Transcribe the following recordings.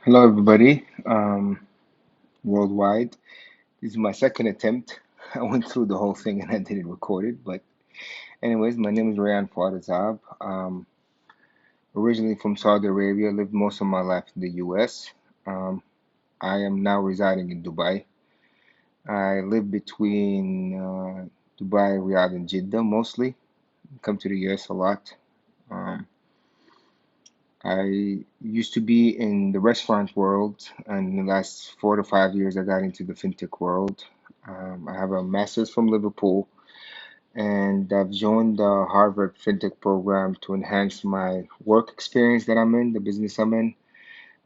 Hello, everybody, worldwide. This is my second attempt. I went through the whole thing and I didn't record it. But, anyways, my name is RAYAN AZAB. Originally from Saudi Arabia, lived most of my life in the US. Um, I am now residing in Dubai. I live between Dubai, Riyadh, and Jeddah mostly. Come to the US a lot. Um, I used to be in the restaurant world, and in the last 4 to 5 years, I got into the fintech world. I have a master's from Liverpool, and I've joined the Harvard fintech program to enhance my work experience that I'm in, the business I'm in,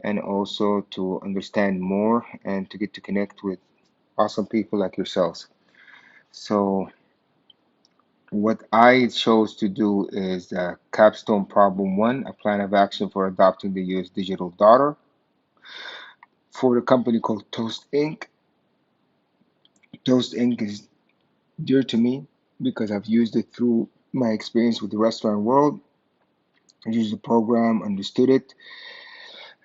and also to understand more and to get to connect with awesome people like yourselves. So, what I chose to do is Capstone Problem One, a plan of action for adopting the US digital dollar for a company called Toast Inc. Toast Inc. is dear to me because I've used it through my experience with the restaurant world. I used the program, understood it,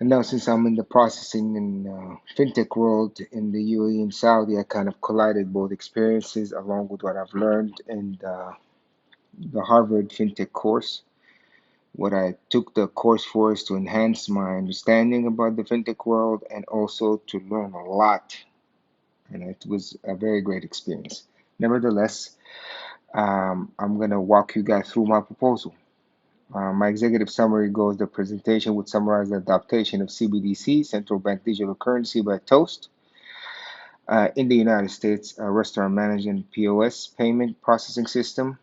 and now since I'm in the processing and fintech world in the UAE and Saudi, I kind of collided both experiences along with what I've learned in the Harvard fintech course. What I took the course for is to enhance my understanding about the fintech world and also to learn a lot, and it was a very great experience. Nevertheless, I'm going to walk you guys through my proposal. My executive summary goes the presentation would summarize the adaptation of CBDC, central bank digital currency by Toast, in the United States, a restaurant management POS payment processing system.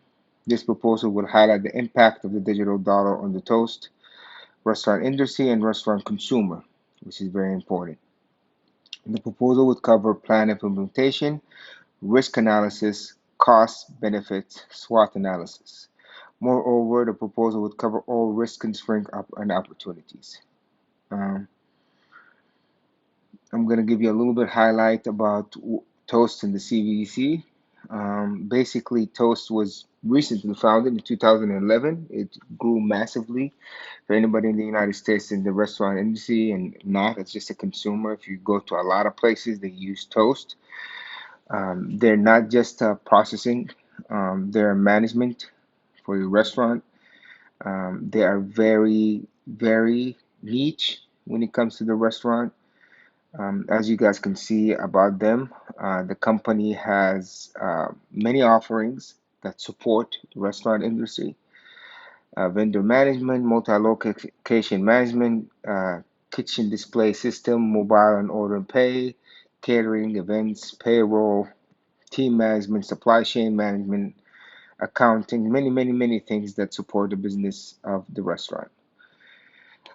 This proposal would highlight the impact of the digital dollar on the Toast restaurant industry and restaurant consumer, which is very important. The proposal would cover plan implementation, risk analysis, cost, benefits, SWOT analysis. Moreover, the proposal would cover all risks and strengths and opportunities. Um, I'm going to give you a little bit highlight about Toast and the CBDC. Basically, Toast was recently founded in 2011. It grew massively. For anybody in the United States in the restaurant industry and not, it's just a consumer. If you go to a lot of places, they use Toast. They're not just processing, they're management for your restaurant. They are very, very niche when it comes to the restaurant. As you guys can see about them, the company has many offerings that support the restaurant industry. Vendor management, multi-location management, kitchen display system, mobile and order and pay, catering, events, payroll, team management, supply chain management, accounting, many, many, many things that support the business of the restaurant.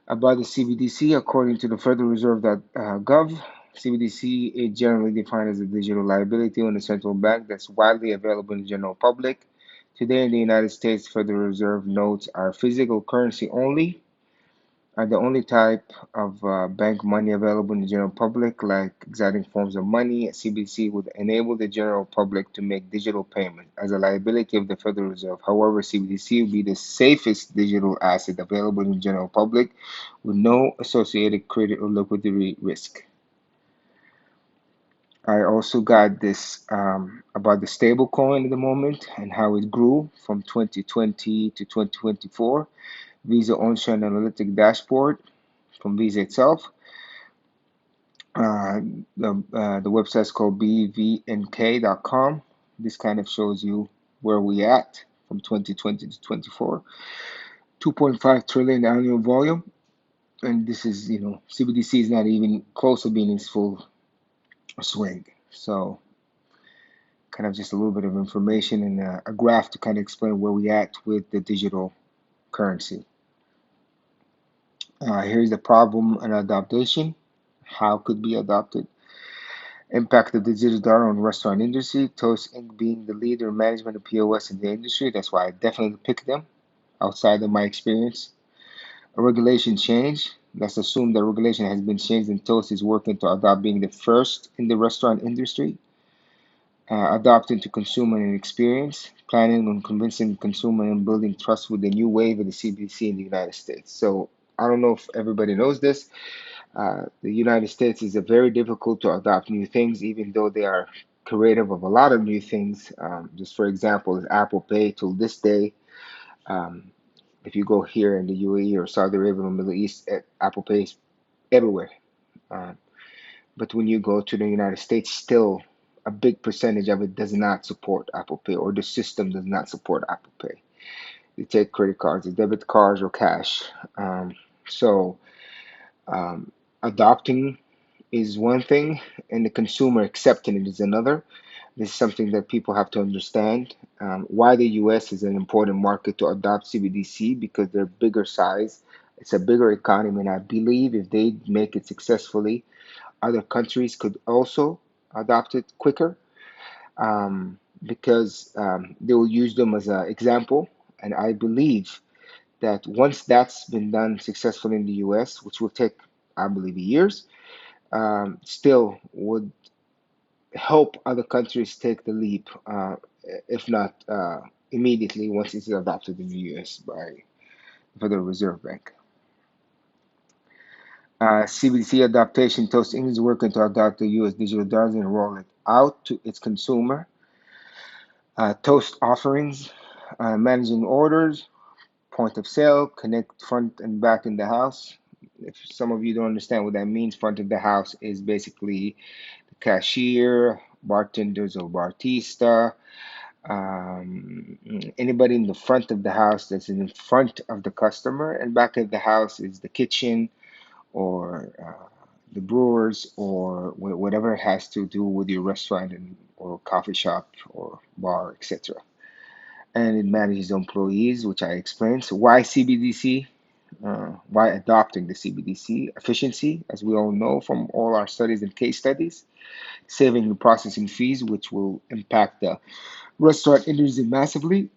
About the CBDC, according to the Federal Reserve.gov, CBDC is generally defined as a digital liability on the central bank that's widely available in the general public. Today in the United States, Federal Reserve notes are physical currency only, are the only type of bank money available in the general public, like exotic forms of money. CBDC would enable the general public to make digital payments as a liability of the Federal Reserve. However, CBDC would be the safest digital asset available in the general public with no associated credit or liquidity risk. I also got this about the stable coin at the moment and how it grew from 2020 to 2024. Visa owns an analytic dashboard from Visa itself. Uh, the website is called bvnk.com. This kind of shows you where we at from 2020 to 24. 2.5 trillion annual volume, and this is CBDC is not even close to being in its full swing. So kind of just a little bit of information and a graph to kind of explain where we at with the digital currency. Here's the problem and adaptation. How could be adopted? Impact of the digital dollar on the restaurant industry. Toast Inc. being the leader in management of POS in the industry. That's why I definitely picked them outside of my experience. A regulation change. Let's assume that regulation has been changed and Toast is working to adopt being the first in the restaurant industry. Adopting to consumer and experience. Planning on convincing consumer and building trust with the new wave of the CBDC in the United States. So I don't know if everybody knows this. The United States is a very difficult to adopt new things, even though they are creative of a lot of new things. Just for example, is Apple Pay till this day. Um, if you go here in the UAE or Saudi Arabia or Middle East, Apple Pay is everywhere. Um, but when you go to the United States, still a big percentage of it does not support Apple Pay, or the system does not support Apple Pay. They take credit cards, or debit cards, or cash. Um, so um, adopting is one thing, and the consumer accepting it is another. This is something that people have to understand. Why the US is an important market to adopt CBDC, because they're bigger size. It's a bigger economy, and I believe if they make it successfully, other countries could also adopt it quicker, because they will use them as an example. And I believe that once that's been done successfully in the US, which will take, I believe, years, still would help other countries take the leap, if not immediately once it's adopted in the US by the Federal Reserve Bank. CBDC adaptation. Toast Inc. is working to adopt the US digital dollars and roll it out to its consumer. Toast offerings, managing orders, point of sale, connect front and back in the house. If some of you don't understand what that means, front of the house is basically the cashier, bartenders or bartista, anybody in the front of the house that's in front of the customer, and back of the house is the kitchen or the brewers or whatever has to do with your restaurant and or coffee shop or bar, etc. And it manages employees, which I explained. So why CBDC? Why adopting the CBDC? Efficiency, as we all know from all our studies and case studies, saving the processing fees, which will impact the restaurant industry massively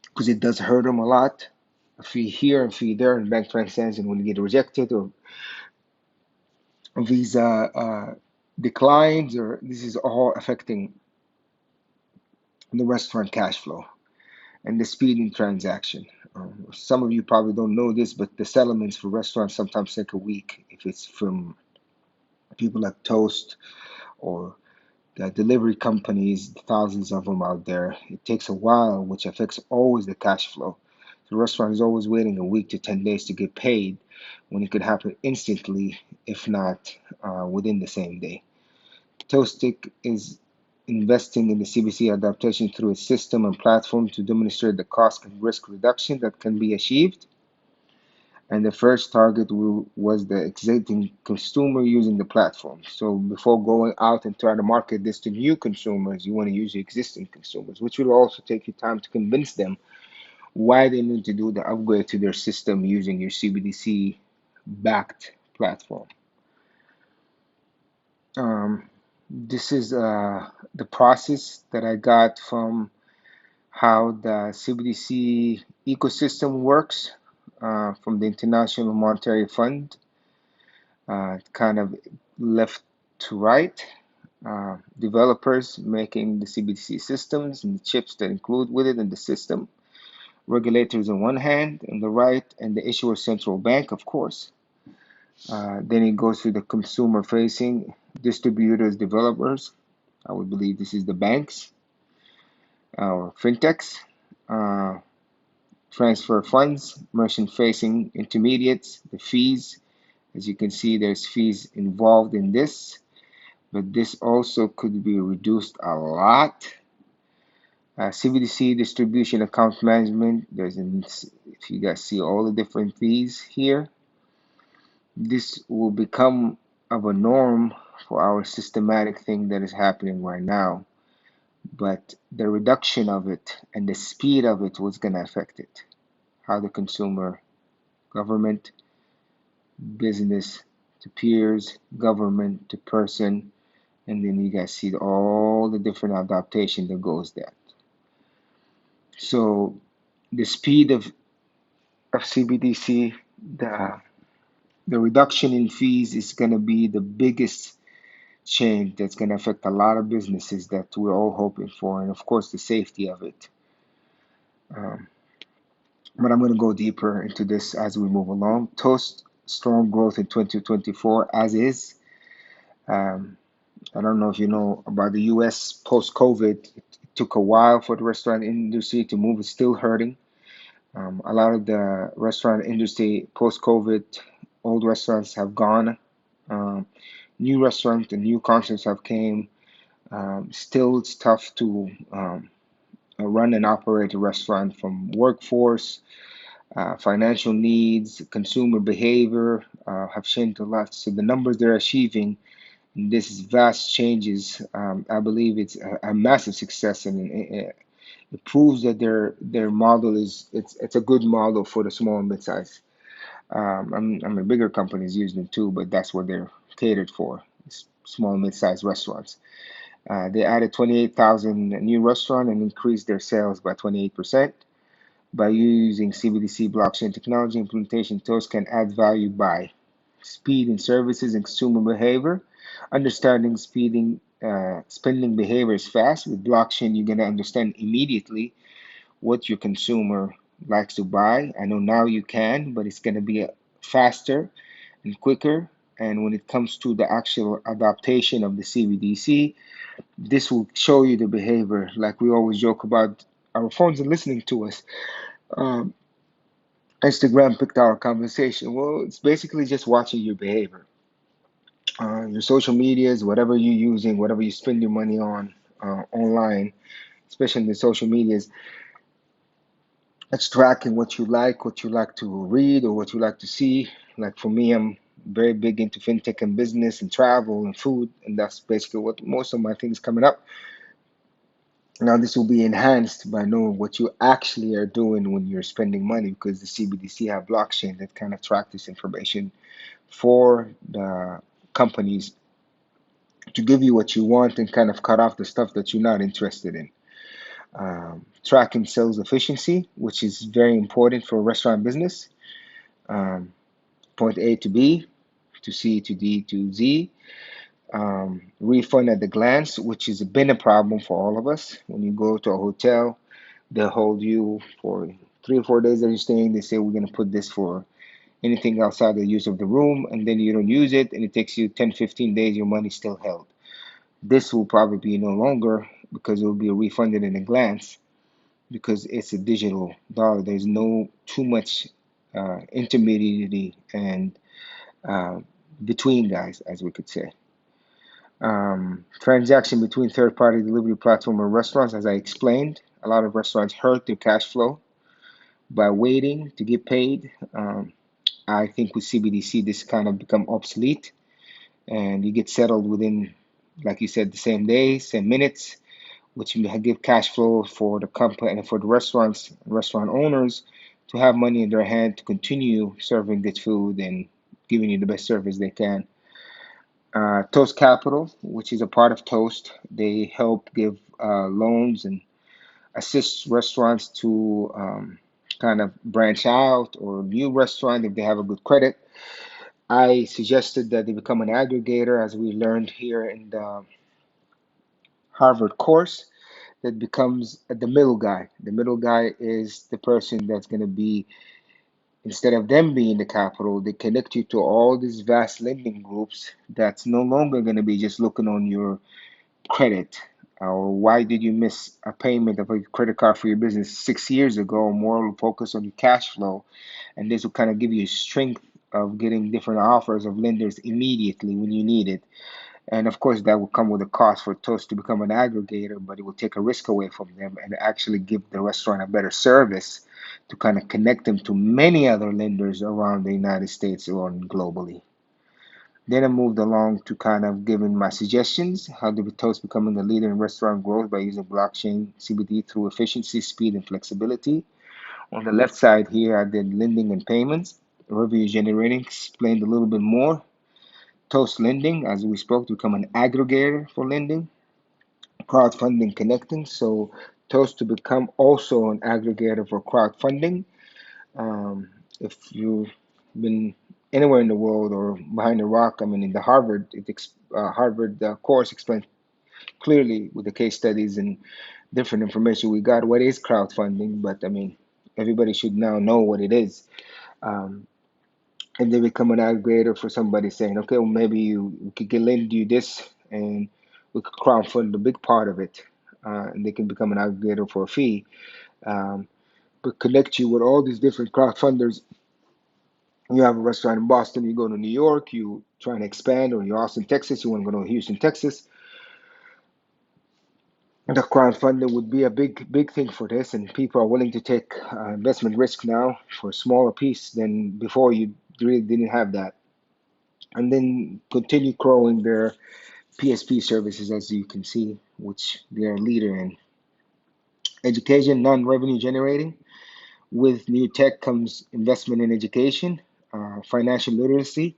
because it does hurt them a lot. A fee here and fee there, and bank transactions, and when you get rejected or visa declines, or this is all affecting the restaurant cash flow and the speed in transaction. Some of you probably don't know this, but the settlements for restaurants sometimes take a week if it's from people like Toast or the delivery companies, thousands of them out there. It takes a while, which affects always the cash flow. The restaurant is always waiting a week to 10 days to get paid when it could happen instantly, if not within the same day. Toastic is investing in the CBC adaptation through a system and platform to demonstrate the cost and risk reduction that can be achieved. And the first target was the existing consumer using the platform. So before going out and try to market this to new consumers, you want to use your existing consumers, which will also take you time to convince them why they need to do the upgrade to their system using your CBDC backed platform. This is the process that I got from how the CBDC ecosystem works from the International Monetary Fund, kind of left to right. Developers making the CBDC systems and the chips that include with it in the system. Regulators on one hand, on the right, and the issuer central bank, of course. Then it goes to the consumer facing distributors, developers. I would believe this is the banks or fintechs, uh, transfer funds, merchant facing intermediates, the fees. As you can see, there's fees involved in this, but this also could be reduced a lot. CBDC distribution account management. If you guys see all the different fees here, this will become of a norm for our systematic thing that is happening right now. But the reduction of it and the speed of it was going to affect it. How the consumer, government, business to peers, government to person, and then you guys see all the different adaptation that goes there. So the speed of CBDC, the reduction in fees is going to be the biggest change that's going to affect a lot of businesses that we're all hoping for, and of course the safety of it. Um, but I'm going to go deeper into this as we move along. Toast strong growth in 2024 as is. Um, I don't know if you know about the US post COVID. It took a while for the restaurant industry to move. It's still hurting. A lot of the restaurant industry post COVID, old restaurants have gone. Um, New restaurants and new concepts have came. Still, it's tough to run and operate a restaurant from workforce, financial needs, consumer behavior have changed a lot. So the numbers they're achieving in this vast changes, I believe it's a massive success, and it proves that their model is it's a good model for the small and mid-size. I'm a bigger companies use them too, but that's what they're catered for, small and mid-sized restaurants. They added 28,000 new restaurants and increased their sales by 28%. By using CBDC blockchain technology implementation, Toast can add value by speed in services and consumer behavior. Understanding spending behavior is fast. With blockchain, you're going to understand immediately what your consumer likes to buy. I know now you can, but it's going to be faster and quicker. And when it comes to the actual adaptation of the CBDC, this will show you the behavior. Like we always joke about, our phones are listening to us. Um, Instagram picked our conversation. Well, it's basically just watching your behavior. Your social medias, whatever you're using, whatever you spend your money on online, especially in the social medias, it's tracking what you like to read or what you like to see. Like for me, I'm very big into fintech and business and travel and food, and that's basically what most of my things coming up. Now, this will be enhanced by knowing what you actually are doing when you're spending money, because the CBDC have blockchain that kind of track this information for the companies to give you what you want and kind of cut off the stuff that you're not interested in. Tracking sales efficiency, which is very important for a restaurant business. Um, Point A to B, to C to D to Z. Refund at the glance, which has been a problem for all of us. When you go to a hotel, they'll hold you for 3 or 4 days that you're staying. They say, we're going to put this for anything outside the use of the room, and then you don't use it, and it takes you 10, 15 days, your money's still held. This will probably be no longer, because it will be refunded in a glance, because it's a digital dollar. There's no too much intermediary and uh, between guys, as we could say. Transaction between third-party delivery platform and restaurants, as I explained, a lot of restaurants hurt their cash flow by waiting to get paid. I think with CBDC, this kind of become obsolete, and you get settled within, like you said, the same day, same minutes, which will give cash flow for the company and for the restaurant owners to have money in their hand to continue serving good food and giving you the best service they can. Toast Capital, which is a part of Toast, they help give loans and assist restaurants to kind of branch out, or new restaurant if they have a good credit. I suggested that they become an aggregator, as we learned here in the Harvard course, that becomes the middle guy. The middle guy is the person that's going to be, instead of them being the capital, they connect you to all these vast lending groups that's no longer going to be just looking on your credit, or why did you miss a payment of a credit card for your business 6 years ago. More will focus on your cash flow, and this will kind of give you strength of getting different offers of lenders immediately when you need it. And of course, that will come with a cost for Toast to become an aggregator, but it will take a risk away from them and actually give the restaurant a better service to kind of connect them to many other lenders around the United States or globally. Then I moved along to kind of giving my suggestions, how to be Toast becoming a leader in restaurant growth by using blockchain CBD through efficiency, speed, and flexibility. On the left side here, I did lending and payments, revenue generating, explained a little bit more. Toast lending, as we spoke, to become an aggregator for lending, crowdfunding connecting. So Toast to become also an aggregator for crowdfunding. If you've been anywhere in the world or behind a rock, I mean, in the Harvard course explains clearly with the case studies and different information we got what is crowdfunding. But I mean, everybody should now know what it is. Um, and they become an aggregator for somebody saying, okay, well, maybe we could lend you this and we could crowdfund a big part of it. And they can become an aggregator for a fee. Um, but connect you with all these different crowdfunders. You have a restaurant in Boston, you go to New York, you try and expand, or you're Austin, Texas, you want to go to Houston, Texas. The crowdfunding would be a big thing for this, and people are willing to take investment risk now for a smaller piece than before. You really didn't have that, and then continue growing their PSP services, as you can see, which they are a leader in. Education, non-revenue generating. With new tech comes investment in education, financial literacy.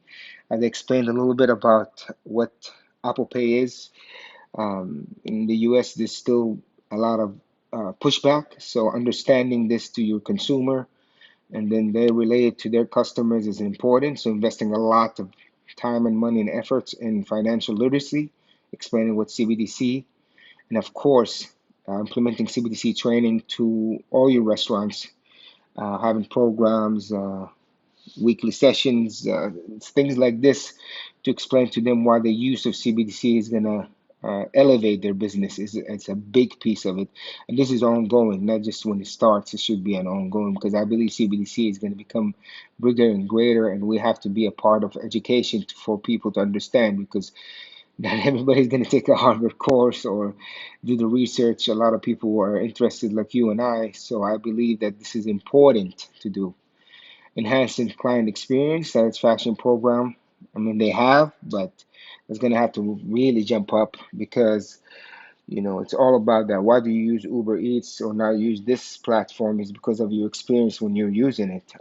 As I explained a little bit about what Apple Pay is. In the US, there's still a lot of pushback. So understanding this to your consumer and then they relay it to their customers is important. So investing a lot of time and money and efforts in financial literacy, explaining what CBDC, and of course, implementing CBDC training to all your restaurants, having programs, weekly sessions, things like this to explain to them why the use of CBDC is going to elevate their business. It's a big piece of it. And this is ongoing, not just when it starts, it should be an ongoing because I believe CBDC is going to become bigger and greater, and we have to be a part of education for people to understand because not everybody's going to take a Harvard course or do the research. A lot of people are interested, like you and I. So I believe that this is important to do. Enhancing client experience satisfaction program. I mean, they have, but it's going to have to really jump up because it's all about that. Why do you use Uber Eats or not use this platform? Is because of your experience when you're using it.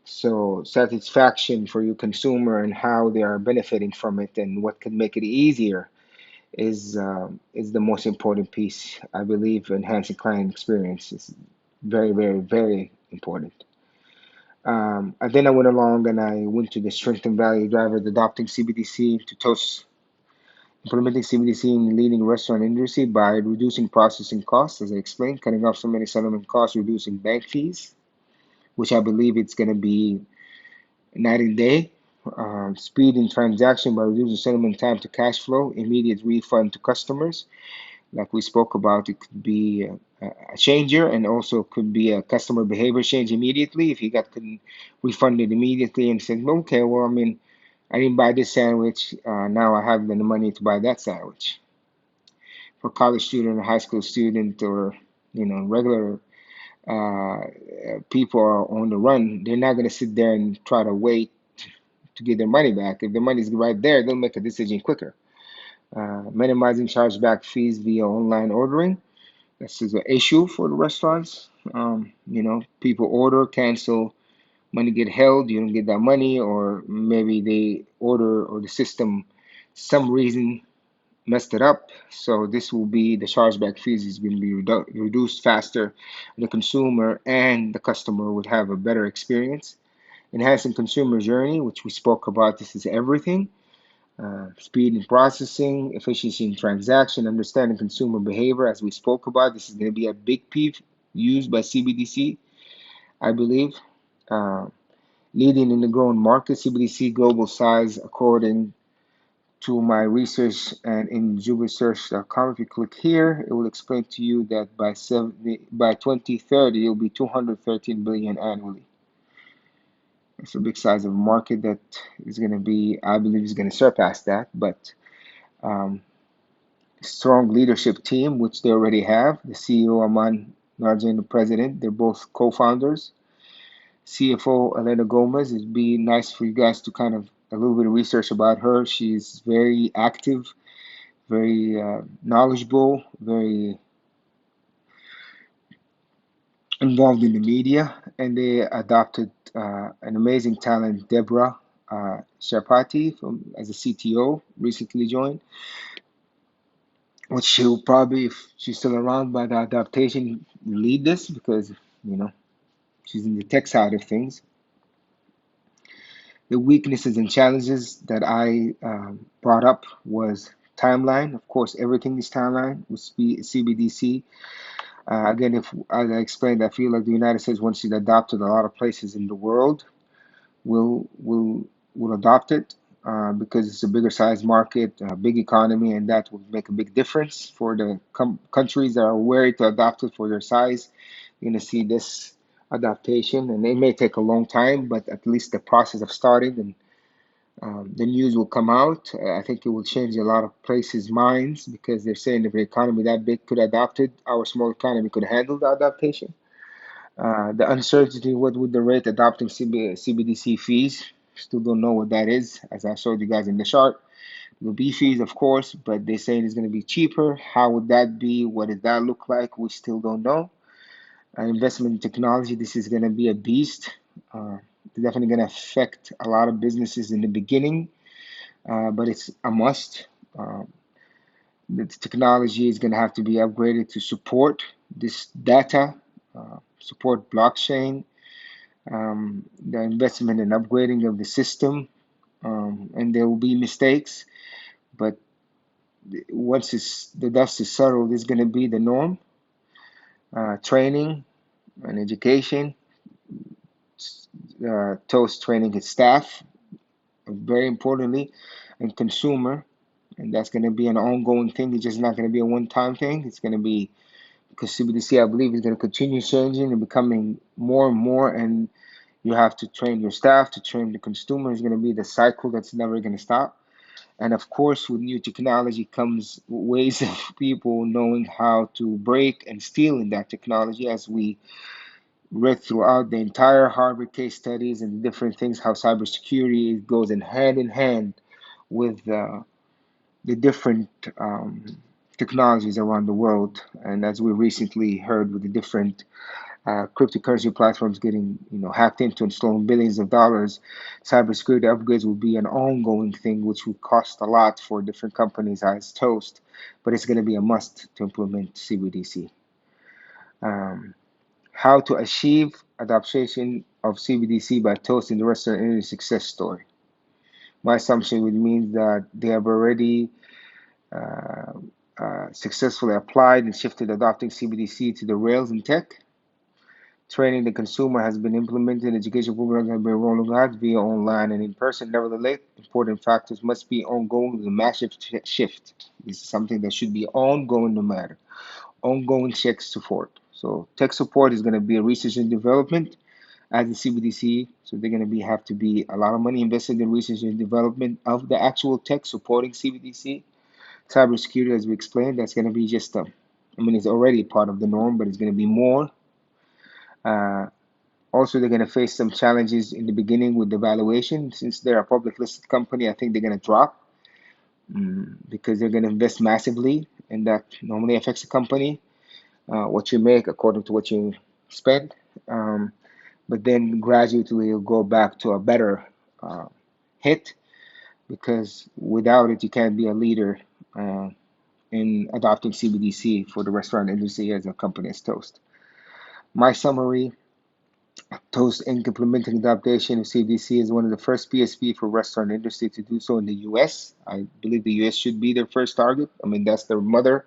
So satisfaction for your consumer and how they are benefiting from it and what can make it easier is the most important piece. I believe enhancing client experience is very, very, very important. And then I went along and I went to the strength and value drivers adopting CBDC to toast, implementing CBDC in the leading restaurant industry by reducing processing costs, as I explained, cutting off so many settlement costs, reducing bank fees, which I believe it's going to be night and day. Speed in transaction by reducing settlement time to cash flow, immediate refund to customers. Like we spoke about, it could be a changer and also could be a customer behavior change immediately. If you got refunded immediately and said, okay, well, I mean, I didn't buy this sandwich. Now I have the money to buy that sandwich. For college student, or high school student, or regular uh, people are on the run, they're not going to sit there and try to wait to get their money back. If the money's right there, they'll make a decision quicker. Minimizing chargeback fees via online ordering. This is an issue for the restaurants. People order, cancel, money get held, you don't get that money, or maybe they order or the system, some reason messed it up. So this will be the chargeback fees is going to be reduced faster. The consumer and the customer would have a better experience. Enhancing consumer journey, which we spoke about. This is everything. Speed in processing, efficiency in transaction, understanding consumer behavior, as we spoke about. This is going to be a big piece used by CBDC, I believe. Uh, Leading in the growing market, CBDC global size, according to my research and in jubisearch.com. If you click here, it will explain to you that by 2030, it will be 213 billion annually. It's a big size of a market that is going to be, I believe, is going to surpass that. But um, strong leadership team, which they already have. The CEO, Aman Narjan, the president, they're both co-founders. CFO, Elena Gomez, it'd be nice for you guys to kind of a little bit of research about her. She's very active, very knowledgeable, very involved in the media, and they adopted an amazing talent, Deborah Sharpati, as a CTO, recently joined, which she'll probably, if she's still around by the adaptation, lead this because, you know, she's in the tech side of things. The weaknesses and challenges that I brought up was timeline. Of course, everything is timeline with CBDC. Again, if as I explained, I feel like the United States, once it adopted a lot of places in the world, will adopt it because it's a bigger size market, a big economy, and that will make a big difference for the countries that are wary to adopt it for their size. You're going to see this adaptation, and it may take a long time, but at least the process of starting and the news will come out. I think it will change a lot of places' minds because they're saying if an economy that big could adopt it, our small economy could handle the adaptation. The uncertainty, what would the rate adopting CBDC fees? Still don't know what that is. As I showed you guys in the chart, there will be fees, of course, but they're saying it's going to be cheaper. How would that be? What does that look like? We still don't know. Investment in technology, this is going to be a beast. It's definitely going to affect a lot of businesses in the beginning, but it's a must. Uh, the technology is going to have to be upgraded to support this data, support blockchain, the investment and upgrading of the system, and there will be mistakes, but once the dust is settled, it's going to be the norm. Training and education, Toast training its staff, very importantly, and consumer, and that's going to be an ongoing thing. It's just not going to be a one-time thing. It's going to be because CBDC, I believe, is going to continue changing and becoming more and more, and you have to train your staff to train the consumer. It's going to be the cycle that's never going to stop. And of course, with new technology comes ways of people knowing how to break and steal in that technology, as we read throughout the entire Harvard case studies and different things, how cybersecurity goes in hand with the different technologies around the world. And as we recently heard with the different cryptocurrency platforms getting hacked into and stolen billions of dollars, cybersecurity upgrades will be an ongoing thing, which will cost a lot for different companies as Toast, but it's going to be a must to implement CBDC. Um, how to achieve adoption of CBDC by Toast in the restaurant industry success story. My assumption would mean that they have already uh, successfully applied and shifted adopting CBDC to the rails in tech. Training the consumer has been implemented. Education programs have been rolling out via online and in person. Nevertheless, important factors must be ongoing with a massive shift. This is something that should be ongoing no matter. Ongoing tech support. So tech support is going to be a research and development as the CBDC. So they're going to have to be a lot of money invested in research and development of the actual tech supporting CBDC. Cybersecurity, as we explained, that's going to be just I mean, it's already part of the norm, but it's going to be more. Uh, Also, they're going to face some challenges in the beginning with the valuation. Since they're a public listed company, I think they're going to drop because they're going to invest massively, and that normally affects the company. What you make according to what you spend. But then gradually you'll go back to a better uh, hit because without it, you can't be a leader in adopting CBDC for the restaurant industry as a company as Toast. My summary: Toast Inc. implementing adaptation of CBDC is one of the first PSP for restaurant industry to do so in the US. I believe the US should be their first target. I mean, that's their mother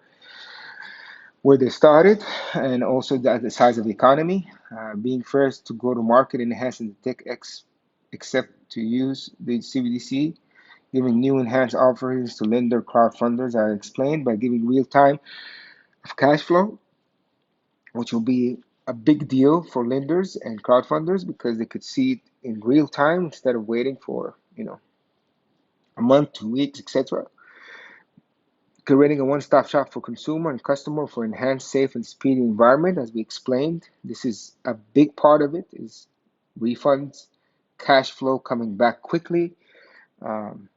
where they started, and also the size of the economy. Being first to go to market and enhancing the tech except to use the CBDC, giving new enhanced offerings to lender crowdfunders, I explained, by giving real time of cash flow, which will be a big deal for lenders and crowdfunders because they could see it in real time instead of waiting for a month, 2 weeks, etc. Creating a one-stop shop for consumer and customer for enhanced, safe, and speedy environment, as we explained. This is a big part of it, is refunds, cash flow coming back quickly, um,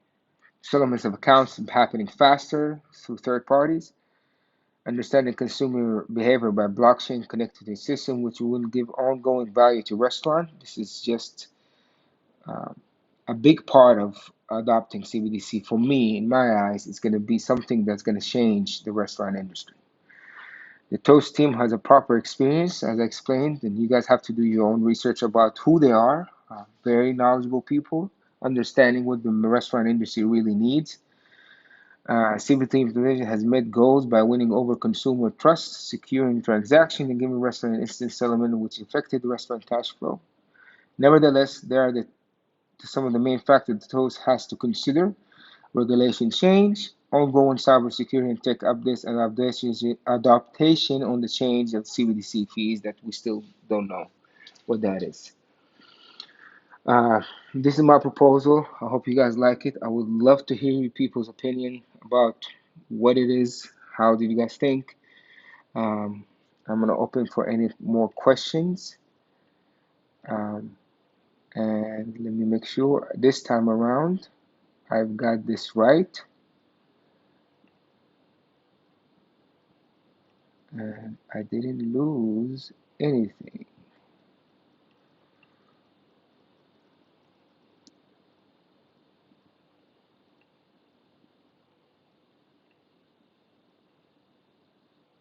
settlements of accounts happening faster through third parties, understanding consumer behavior by blockchain connected to the system, which will give ongoing value to restaurant. This is just um, a big part of adopting CBDC. For me, in my eyes, it's going to be something that's going to change the restaurant industry. The Toast team has a proper experience, as I explained, and you guys have to do your own research about who they are. Very knowledgeable people, understanding what the restaurant industry really needs. CBDC implementation has met goals by winning over consumer trust, securing transactions, and giving restaurant instant settlement, which affected the restaurant cash flow. Nevertheless, there are the some of the main factors the TOS has to consider: regulation change, ongoing cybersecurity and tech updates, and adaptation on the change of CBDC fees that we still don't know what that is. Uh, this is my proposal. I hope you guys like it. I would love to hear people's opinion about what it is. How do you guys think? Um, I'm gonna open for any more questions. Um, and let me make sure this time around I've got this right. And I didn't lose anything.